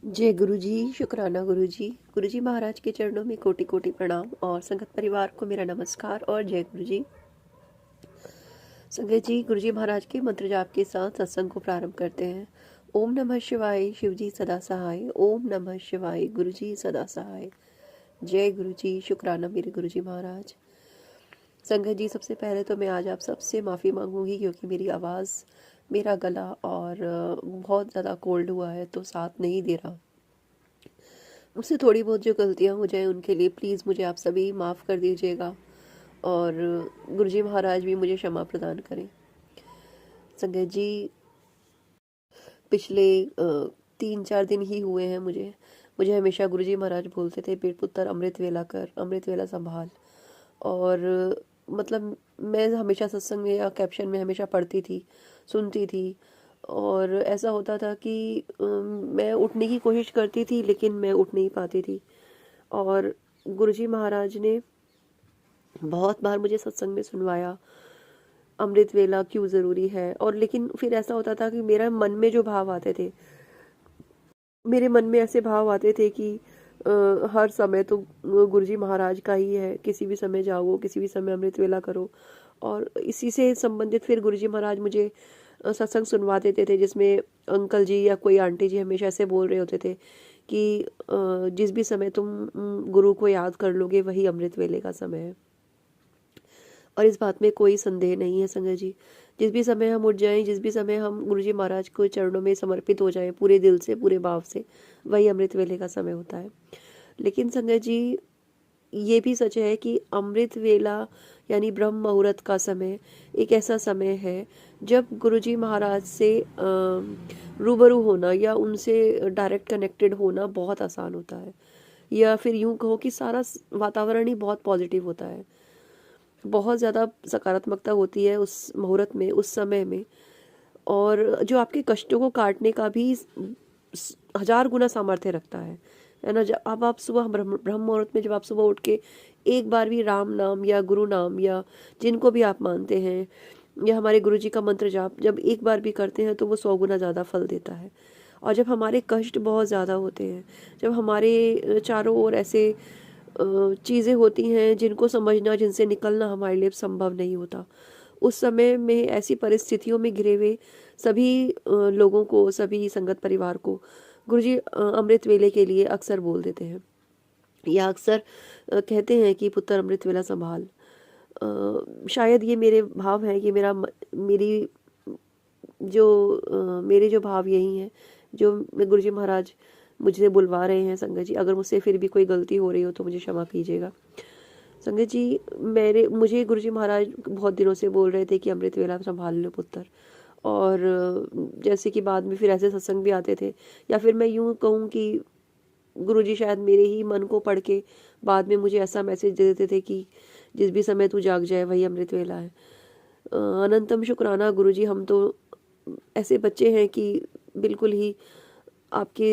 जय गुरु जी। शुक्राना गुरु जी। गुरु जी महाराज के चरणों में कोटि कोटि प्रणाम और संगत परिवार को मेरा नमस्कार और जय गुरु जी। संगत जी, गुरु जी महाराज के मंत्र जाप के साथ सत्संग को प्रारंभ करते हैं। ओम नमः शिवाय, शिव जी सदा सहाय। ओम नमः शिवाय, गुरु जी सदा सहाय। जय गुरु जी। शुक्राना मेरे गुरु जी महाराज। संगत जी, सबसे पहले तो मैं आज आप सबसे माफ़ी मांगूंगी क्योंकि मेरी आवाज़, मेरा गला और बहुत ज़्यादा कोल्ड हुआ है तो साथ नहीं दे रहा। मुझसे थोड़ी बहुत जो गलतियां हो जाए उनके लिए प्लीज़ मुझे आप सभी माफ़ कर दीजिएगा और गुरुजी महाराज भी मुझे क्षमा प्रदान करें। संगत जी, पिछले 3-4 दिन ही हुए हैं मुझे मुझे हमेशा गुरुजी महाराज बोलते थे, पेट पुत्र अमृत वेला कर, अमृत वेला संभाल। और मतलब मैं हमेशा सत्संग में या कैप्शन में हमेशा पढ़ती थी, सुनती थी और ऐसा होता था कि मैं उठने की कोशिश करती थी लेकिन मैं उठ नहीं पाती थी। और गुरुजी महाराज ने बहुत बार मुझे सत्संग में सुनवाया अमृत वेला क्यों ज़रूरी है। और लेकिन फिर ऐसा होता था कि मेरा मन में जो भाव आते थे, मेरे मन में ऐसे भाव आते थे कि हर समय तो गुरुजी महाराज का ही है, किसी भी समय जाओ, किसी भी समय अमृत वेला करो। और इसी से संबंधित फिर गुरुजी महाराज मुझे सत्संग सुनवा देते थे जिसमें अंकल जी या कोई आंटी जी हमेशा ऐसे बोल रहे होते थे कि जिस भी समय तुम गुरु को याद कर लोगे वही अमृत वेले का समय है। और इस बात में कोई संदेह नहीं है संगत जी। जिस भी समय हम उठ जाएं, जिस भी समय हम गुरुजी महाराज को चरणों में समर्पित हो जाएं पूरे दिल से, पूरे भाव से, वही अमृत वेले का समय होता है। लेकिन संगत जी, ये भी सच है कि अमृत वेला यानी ब्रह्म मुहूर्त का समय एक ऐसा समय है जब गुरुजी महाराज से रूबरू होना या उनसे डायरेक्ट कनेक्टेड होना बहुत आसान होता है। या फिर यूं कहो कि सारा वातावरण ही बहुत पॉजिटिव होता है, बहुत ज़्यादा सकारात्मकता होती है उस मुहूर्त में, उस समय में। और जो आपके कष्टों को काटने का भी 1000 गुना सामर्थ्य रखता है ना। जब अब आप सुबह ब्रह्म ब्रह्म मुहूर्त में जब आप सुबह उठ के एक बार भी राम नाम या गुरु नाम या जिनको भी आप मानते हैं या हमारे गुरु जी का मंत्र जाप जब एक बार भी करते हैं तो वो 100 गुना ज़्यादा फल देता है। और जब हमारे कष्ट बहुत ज़्यादा होते हैं, जब हमारे चारों ओर ऐसे चीज़ें होती हैं जिनको समझना, जिनसे निकलना हमारे लिए संभव नहीं होता, उस समय में ऐसी परिस्थितियों में घिरे हुए सभी लोगों को, सभी संगत परिवार को गुरुजी अमृत वेले के लिए अक्सर बोल देते हैं या अक्सर कहते हैं कि पुत्र अमृत वेला संभाल। शायद ये मेरे भाव हैं कि मेरी जो मेरे जो भाव यही हैं जो गुरुजी महाराज मुझे बुलवा रहे हैं। संगत जी, अगर मुझसे फिर भी कोई गलती हो रही हो तो मुझे क्षमा कीजिएगा। संगत जी, मुझे गुरुजी महाराज बहुत दिनों से बोल रहे थे कि अमृत वेला संभाल लो पुत्र। और जैसे कि बाद में फिर ऐसे सत्संग भी आते थे, या फिर मैं यूं कहूं कि गुरुजी शायद मेरे ही मन को पढ़ के बाद में मुझे ऐसा मैसेज दे देते थे कि जिस भी समय तू जाग जाए वही अमृत वेला है। अनंतम शुक्राना गुरुजी। हम तो ऐसे बच्चे हैं कि बिल्कुल ही आपके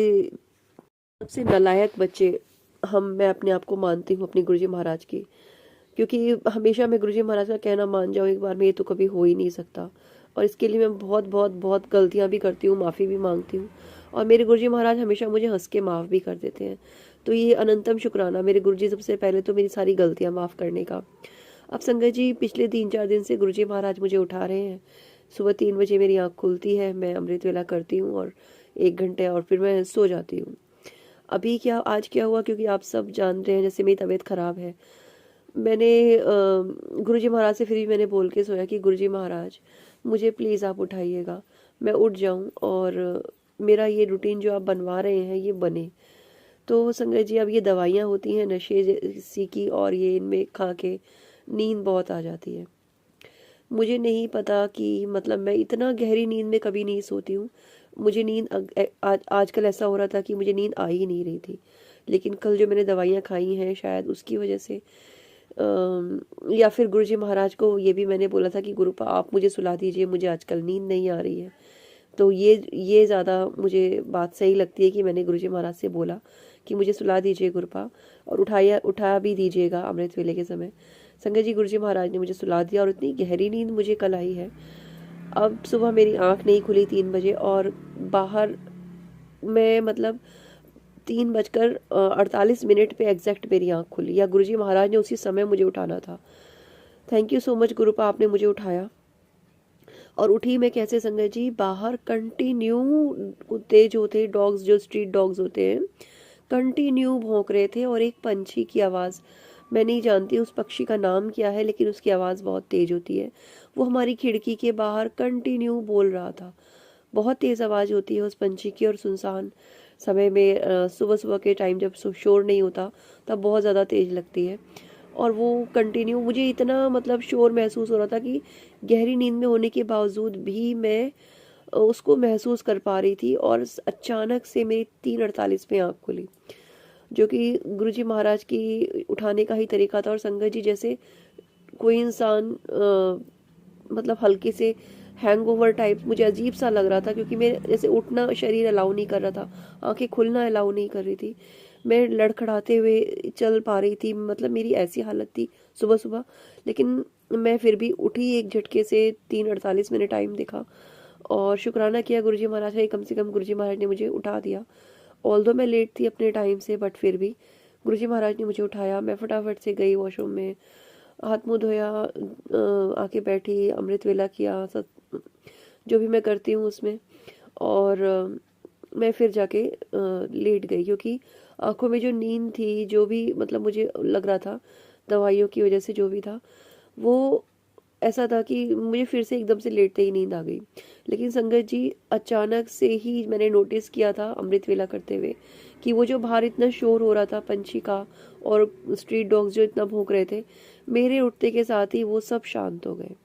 सबसे नालायक बच्चे मैं अपने आप को मानती हूँ अपने गुरुजी महाराज की। क्योंकि हमेशा मैं गुरुजी महाराज का कहना मान जाऊँ एक बार में, ये तो कभी हो ही नहीं सकता। और इसके लिए मैं बहुत बहुत बहुत गलतियाँ भी करती हूँ, माफ़ी भी मांगती हूँ। और मेरे गुरुजी महाराज हमेशा मुझे हंस के माफ़ भी कर देते हैं। तो ये अनंतम शुक्राना मेरे गुरुजी, सबसे पहले तो मेरी सारी गलतियाँ माफ़ करने का। अब संगत जी, पिछले 3-4 दिन से गुरुजी महाराज मुझे उठा रहे हैं। सुबह 3 बजे मेरी आँख खुलती है, मैं अमृत वेला करती हूँ और 1 घंटे और फिर मैं सो जाती हूँ। अभी आज क्या हुआ, क्योंकि आप सब जान रहे हैं जैसे मेरी तबीयत ख़राब है, मैंने गुरुजी महाराज से फिर भी मैंने बोल के सोया कि गुरुजी महाराज मुझे प्लीज़ आप उठाइएगा, मैं उठ जाऊं और मेरा ये रूटीन जो आप बनवा रहे हैं ये बने। तो संगत जी, अब ये दवाइयाँ होती हैं नशे जैसी की और ये इनमें खा के नींद बहुत आ जाती है। मुझे नहीं पता कि मतलब मैं इतना गहरी नींद में कभी नहीं सोती हूँ। मुझे आजकल ऐसा हो रहा था कि मुझे नींद आ ही नहीं रही थी। लेकिन कल जो मैंने दवाइयाँ खाई हैं शायद उसकी वजह से या फिर गुरुजी महाराज को ये भी मैंने बोला था कि गुरुपा आप मुझे सुला दीजिए, मुझे आजकल नींद नहीं आ रही है। तो ये ज़्यादा मुझे बात सही लगती है कि मैंने गुरुजी महाराज से बोला कि मुझे सुला दीजिए गुरुपा, और उठा भी दीजिएगा अमृत वेले के समय। संगत जी, गुरुजी महाराज ने मुझे सुला दिया और इतनी गहरी नींद मुझे कल आई है। अब सुबह मेरी आँख नहीं खुली 3 बजे और बाहर मैं मतलब 3:48 पे एग्जैक्ट मेरी आँख खुली, या गुरुजी महाराज ने उसी समय मुझे उठाना था। थैंक यू सो मच गुरुपा, आपने मुझे उठाया। और उठी मैं कैसे संगत जी, बाहर कंटिन्यू कुत्ते जो थे, डॉग्स जो स्ट्रीट डॉग्स होते हैं, कंटिन्यू भौंक रहे थे। और एक पंछी की आवाज़, मैं नहीं जानती उस पक्षी का नाम क्या है, लेकिन उसकी आवाज़ बहुत तेज़ होती है। वो हमारी खिड़की के बाहर कंटिन्यू बोल रहा था। बहुत तेज़ आवाज़ होती है उस पंछी की, और सुनसान समय में सुबह सुबह के टाइम जब शोर नहीं होता तब बहुत ज़्यादा तेज़ लगती है। और वो कंटिन्यू, मुझे इतना मतलब शोर महसूस हो रहा था कि गहरी नींद में होने के बावजूद भी मैं उसको महसूस कर पा रही थी। और अचानक से मेरी 3:48 पे आँख खुली, जो कि गुरुजी महाराज की उठाने का ही तरीका था। और संगत जी, जैसे कोई इंसान मतलब हल्के से हैंगओवर टाइप, मुझे अजीब सा लग रहा था, क्योंकि मेरे जैसे उठना शरीर अलाउ नहीं कर रहा था, आंखें खुलना अलाउ नहीं कर रही थी, मैं लड़खड़ाते हुए चल पा रही थी, मतलब मेरी ऐसी हालत थी सुबह सुबह। लेकिन मैं फिर भी उठी एक झटके से। 3:48 मैंने टाइम देखा और शुक्राना किया गुरुजी महाराज का, कम से कम गुरुजी महाराज ने मुझे उठा दिया। ऑल्दो मैं लेट थी अपने टाइम से, बट फिर भी गुरुजी महाराज ने मुझे उठाया। मैं फटाफट से गई वॉशरूम में, हाथ मुंह धोया, आके बैठी, अमृत वेला किया, सब जो भी मैं करती हूँ उसमें। और मैं फिर जाके लेट गई, क्योंकि आंखों में जो नींद थी, जो भी मतलब मुझे लग रहा था दवाइयों की वजह से जो भी था, वो ऐसा था कि मुझे फिर से एकदम से लेटते ही नींद आ गई। लेकिन संगत जी, अचानक से ही मैंने नोटिस किया था अमृत वेला करते हुए कि वो जो बाहर इतना शोर हो रहा था पंछी का, और स्ट्रीट डॉग्स जो इतना भौंक रहे थे, मेरे उठते के साथ ही वो सब शांत हो गए।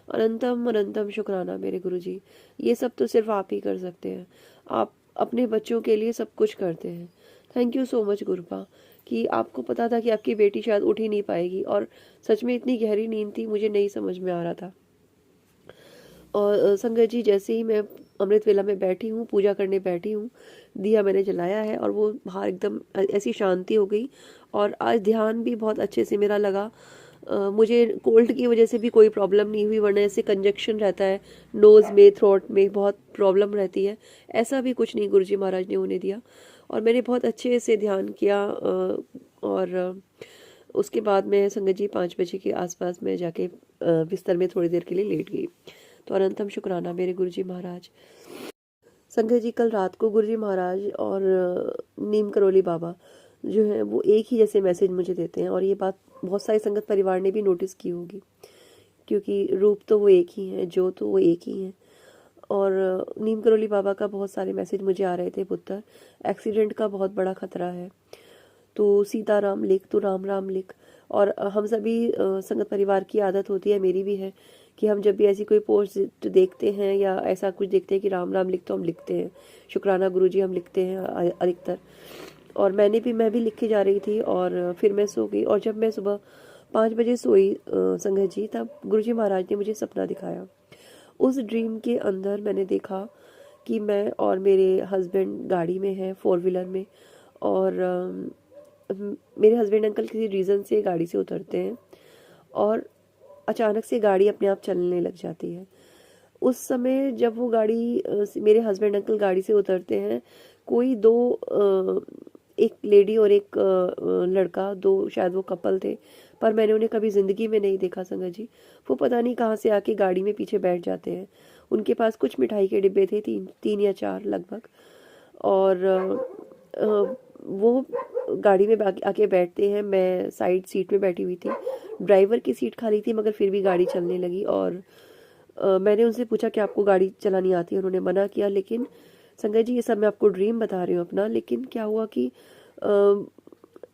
अनंतम अनंतम शुक्राना मेरे गुरुजी, ये सब तो सिर्फ आप ही कर सकते हैं। आप अपने बच्चों के लिए सब कुछ करते हैं। थैंक यू सो मच गुरुपा, कि आपको पता था कि आपकी बेटी शायद उठ ही नहीं पाएगी, और सच में इतनी गहरी नींद थी, मुझे नहीं समझ में आ रहा था। और संगत जी, जैसे ही मैं अमृत वेला में बैठी हूँ, पूजा करने बैठी हूँ, दिया मैंने जलाया है, और वो बाहर एकदम ऐसी शांति हो गई। और आज ध्यान भी बहुत अच्छे से मेरा लगा। मुझे कोल्ड की वजह से भी कोई प्रॉब्लम नहीं हुई, वरना ऐसे कंजक्शन रहता है नोज़ में, थ्रोट में बहुत प्रॉब्लम रहती है, ऐसा भी कुछ नहीं गुरुजी महाराज ने उन्हें दिया। और मैंने बहुत अच्छे से ध्यान किया। और उसके बाद मैं संगत जी 5 बजे के आसपास मैं जाके बिस्तर में थोड़ी देर के लिए लेट गई। तो अनंतम शुक्राना मेरे गुरुजी महाराज। संगत जी, कल रात को गुरुजी महाराज और नीम करोली बाबा जो हैं, वो एक ही जैसे मैसेज मुझे देते हैं। और ये बात बहुत सारी संगत परिवार ने भी नोटिस की होगी, क्योंकि रूप तो वो एक ही हैं, जो तो वो एक ही हैं। और नीम करोली बाबा का बहुत सारे मैसेज मुझे आ रहे थे, पुत्र एक्सीडेंट का बहुत बड़ा खतरा है, तो सीताराम लिख, तो राम राम लिख। और हम सभी संगत परिवार की आदत होती है, मेरी भी है, कि हम जब भी ऐसी कोई पोस्ट देखते हैं या ऐसा कुछ देखते हैं कि राम राम लिख, तो हम लिखते हैं, शुक्राना गुरुजी हम लिखते हैं अधिकतर। और मैं भी लिख के जा रही थी, और फिर मैं सो गई। और जब मैं सुबह 5 बजे सोई संगत जी, तब गुरुजी महाराज ने मुझे सपना दिखाया। उस ड्रीम के अंदर मैंने देखा कि मैं और मेरे हस्बैंड गाड़ी में हैं, 4 व्हीलर में। और मेरे हस्बैंड अंकल किसी रीज़न से गाड़ी से उतरते हैं, और अचानक से गाड़ी अपने आप चलने लग जाती है। उस समय जब वो गाड़ी मेरे हस्बैंड अंकल गाड़ी से उतरते हैं, कोई दो एक लेडी और एक लड़का, दो शायद वो कपल थे, पर मैंने उन्हें कभी ज़िंदगी में नहीं देखा संगत जी। वो पता नहीं कहाँ से आके गाड़ी में पीछे बैठ जाते हैं। उनके पास कुछ मिठाई के डिब्बे थे, 3 या 4 लगभग। और वो गाड़ी में आके बैठते हैं। मैं साइड सीट में बैठी हुई थी, ड्राइवर की सीट खाली थी, मगर फिर भी गाड़ी चलने लगी। और मैंने उनसे पूछा कि आपको गाड़ी चलानी आती है? उन्होंने मना किया। लेकिन संगत जी, ये सब मैं आपको ड्रीम बता रही हूँ अपना। लेकिन क्या हुआ कि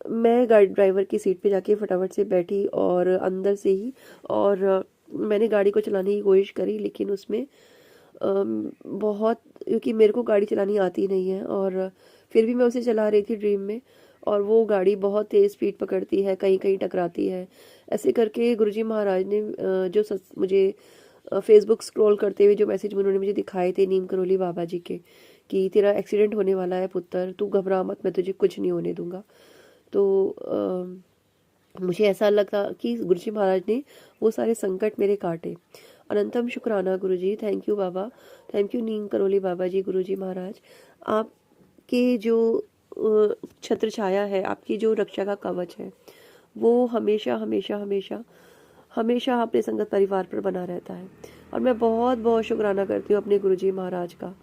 मैं गाड़ी ड्राइवर की सीट पे जाके फटाफट से बैठी, और अंदर से ही, और मैंने गाड़ी को चलाने की कोशिश करी, लेकिन उसमें बहुत, क्योंकि मेरे को गाड़ी चलानी आती नहीं है, और फिर भी मैं उसे चला रही थी ड्रीम में। और वो गाड़ी बहुत तेज़ स्पीड पकड़ती है, कहीं कहीं टकराती है। ऐसे करके गुरुजी महाराज ने मुझे फेसबुक स्क्रॉल करते हुए जो मैसेज उन्होंने मुझे दिखाए थे नीम करोली बाबा जी के, कि तेरा एक्सीडेंट होने वाला है पुत्र, तू घबरा मत, मैं तुझे कुछ नहीं होने दूंगा। तो मुझे ऐसा लगा कि गुरुजी महाराज ने वो सारे संकट मेरे काटे। अनंतम शुक्राना गुरुजी, थैंक यू बाबा, थैंक यू नीम करोली बाबा जी, गुरुजी महाराज। आपके जो छत्र छाया है, आपकी जो रक्षा का कवच है, वो हमेशा हमेशा हमेशा हमेशा अपने संगत परिवार पर बना रहता है। और मैं बहुत बहुत शुक्राना करती हूँ अपने गुरुजी महाराज का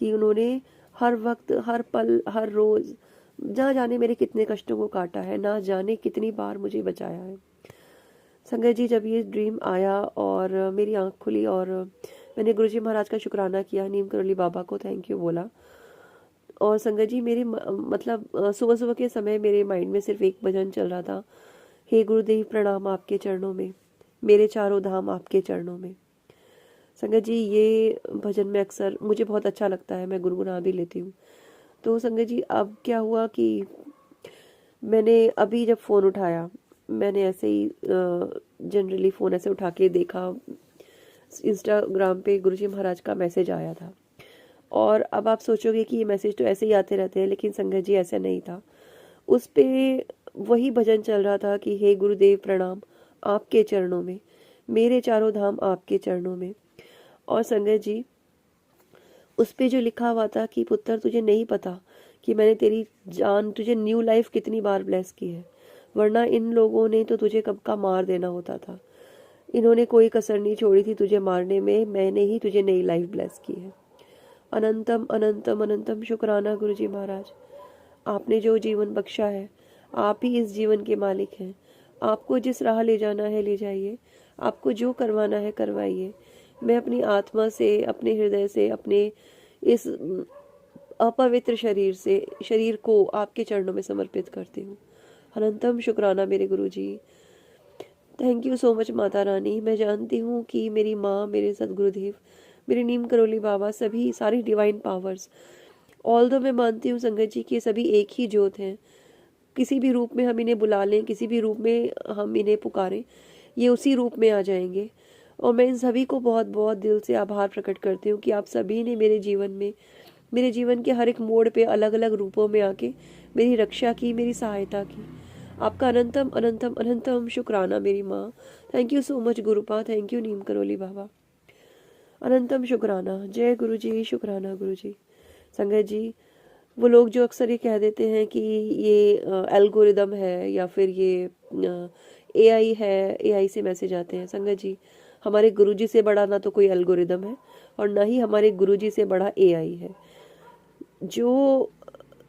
कि उन्होंने हर वक्त, हर पल, हर रोज़, ना जाने मेरे कितने कष्टों को काटा है, ना जाने कितनी बार मुझे बचाया है। संगत जी, जब ये ड्रीम आया और मेरी आँख खुली और मैंने गुरुजी महाराज का शुक्राना किया, नीम करोली बाबा को थैंक यू बोला। और संगत जी, मेरे मतलब सुबह सुबह के समय मेरे माइंड में सिर्फ एक भजन चल रहा था, हे गुरुदेव प्रणाम आपके चरणों में, मेरे चारों धाम आपके चरणों में। संगत जी, ये भजन में अक्सर मुझे बहुत अच्छा लगता है, मैं गुनगुना भी लेती हूँ। तो संगत जी, अब क्या हुआ कि मैंने अभी जब फ़ोन उठाया, मैंने ऐसे ही जनरली फ़ोन ऐसे उठा के देखा, इंस्टाग्राम पे गुरुजी महाराज का मैसेज आया था। और अब आप सोचोगे कि ये मैसेज तो ऐसे ही आते रहते हैं, लेकिन संगत जी ऐसा नहीं था। उस पे वही भजन चल रहा था कि हे गुरुदेव प्रणाम आपके चरणों में, मेरे चारों धाम आपके चरणों में। और संगत जी, उस पे जो लिखा हुआ था कि पुत्र तुझे नहीं पता कि मैंने तेरी जान, तुझे न्यू लाइफ कितनी बार ब्लेस की है, वरना इन लोगों ने तो तुझे कब का मार देना होता था। इन्होंने कोई कसर नहीं छोड़ी थी तुझे मारने में, मैंने ही तुझे नई लाइफ ब्लेस की है। अनंतम अनंतम अनंतम शुक्राना गुरुजी महाराज, आपने जो जीवन बख्शा है, आप ही इस जीवन के मालिक हैं। आपको जिस राह ले जाना है ले जाइए, आपको जो करवाना है करवाइए। मैं अपनी आत्मा से, अपने हृदय से, अपने इस अपवित्र शरीर को आपके चरणों में समर्पित करती हूँ। अनंतम शुक्राना मेरे गुरुजी, thank you so much Mata Rani. मैं जानती हूँ कि मेरी माँ, मेरे सदगुरुदेव, मेरे नीम करोली बाबा, सभी सारी डिवाइन पावर्स, ऑल्दो मैं मानती हूँ संगत जी कि सभी एक ही ज्योत हैं। किसी भी रूप में हम इन्हें बुला लें, किसी भी रूप में हम इन्हें पुकारें, ये उसी रूप में आ जाएंगे। और मैं इन सभी को बहुत बहुत दिल से आभार प्रकट करती हूँ कि आप सभी ने मेरे जीवन में, मेरे जीवन के हर एक मोड़ पे अलग अलग रूपों में आके मेरी रक्षा की, मेरी सहायता की। आपका अनंतम अनंतम अनंतम शुक्राना मेरी माँ। थैंक यू सो मच गुरुपा, थैंक यू नीम करोली बाबा, अनंतम शुक्राना। जय गुरु जी, शुक्राना गुरु जी। संगत जी, वो लोग जो अक्सर ये कह देते हैं कि ये एल्गोरिदम है या फिर ये एआई है, एआई से मैसेज आते हैं, संगत जी हमारे गुरुजी से बड़ा ना तो कोई एल्गोरिदम है और ना ही हमारे गुरुजी से बड़ा एआई है। जो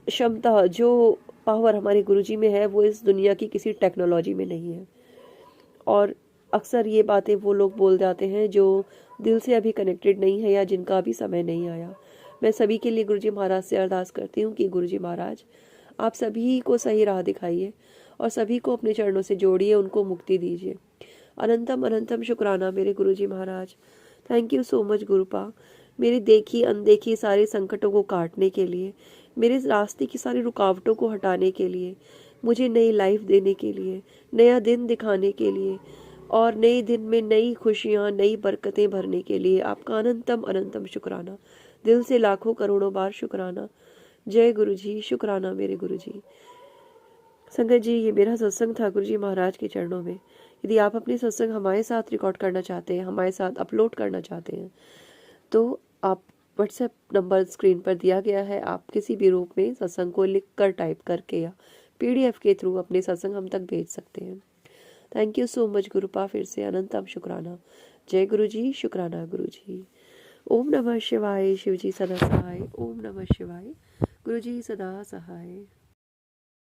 क्षमता, जो पावर हमारे गुरुजी में है, वो इस दुनिया की किसी टेक्नोलॉजी में नहीं है। और अक्सर ये बातें वो लोग बोल जाते हैं जो दिल से अभी कनेक्टेड नहीं है या जिनका अभी समय नहीं आया। मैं सभी के लिए गुरुजी महाराज से अरदास करती हूँ कि गुरुजी महाराज आप सभी को सही राह दिखाइए और सभी को अपने चरणों से जोड़िए, उनको मुक्ति दीजिए। अनंतम अनंतम शुक्राना मेरे गुरुजी महाराज, थैंक यू सो मच गुरुपा, मेरी देखी अनदेखी सारे संकटों को काटने के लिए, मेरे रास्ते की सारी रुकावटों को हटाने के लिए, मुझे नई लाइफ देने के लिए, नया दिन दिखाने के लिए और नए दिन में नई खुशियाँ, नई बरकतें भरने के लिए आपका अनंतम अनंतम शुक्राना, दिल से लाखों करोड़ों बार शुक्राना। जय गुरु जी, शुक्राना मेरे गुरु जी। संगत जी, ये मेरा सत्संग था गुरुजी महाराज के चरणों में। यदि आप अपने सत्संग हमारे साथ रिकॉर्ड करना चाहते हैं, हमारे साथ अपलोड करना चाहते हैं, तो आप व्हाट्सएप नंबर स्क्रीन पर दिया गया है, आप किसी भी रूप में सत्संग को लिख कर, टाइप करके या पीडीएफ के थ्रू अपने सत्संग हम तक भेज सकते हैं। थैंक यू सो मच गुरुपा, फिर से अनंतम शुक्राना। जय गुरु जी, शुक्राना गुरु जी। ओम नमः शिवाय, शिव जी सदा सहाय। ओम नमः शिवाय, गुरु जी सदा सहाय।